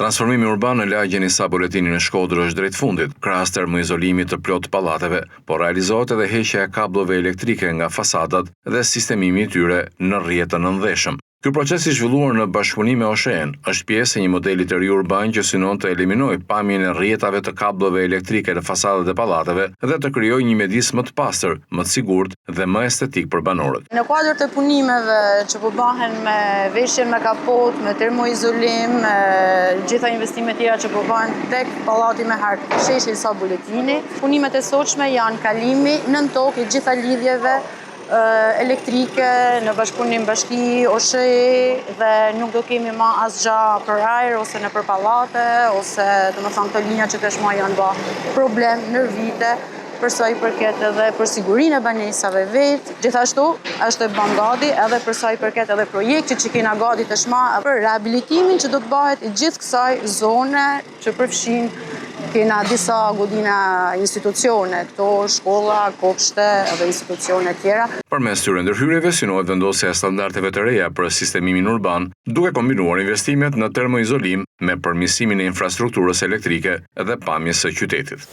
Transformimi urban në lagjen i buletinin e Shkodrës është drejt fundit, krahas termoizolimit të plot pallateve, por realizohet edhe heqja e kabllove elektrike nga fasadat dhe sistemimi i tyre në rrjetën nëndheshëm. Ky proces i zhvilluar në bashkëpunim me OSHE-n është pjesë e një modeli të ri urban që synon të eliminojë pamjen e rrjetave të kabllove elektrike në fasadat e pallateve dhe të krijojë një mjedis më të pastër, më të sigurt dhe më estetik për banorët. Në kuadër të punimeve që po bëhen me veshjen me kapot, me termoizolim, me gjitha investimet tjera që po bëhen tek pallati me hark, sheshi sa buletini, punimet e sotshme janë kalimi nën tokë i gjitha lidhjeve elektrike në bashkëpunim bashki OSHE dhe nuk do kemi më asgjë për ajër ose në për pallate ose domethënë këto linja që tashmë janë bë problem në vite për sa i përket edhe për sigurinë e banesave vetë. Gjithashtu është e bën gati edhe për sa i përket edhe projektit që kena gati tashmë për rehabilitimin që do të bëhet i gjithë kësaj zone që përfshin kena disa godina institucione, këto shkolla, kopshte edhe institucione tjera. Përmes këtyre ndërhyrjeve synohet vendosja e standardeve të reja për sistemimin urban, duke kombinuar investimet në termoizolim me përmirësimin e infrastrukturës elektrike dhe pamjes së qytetit.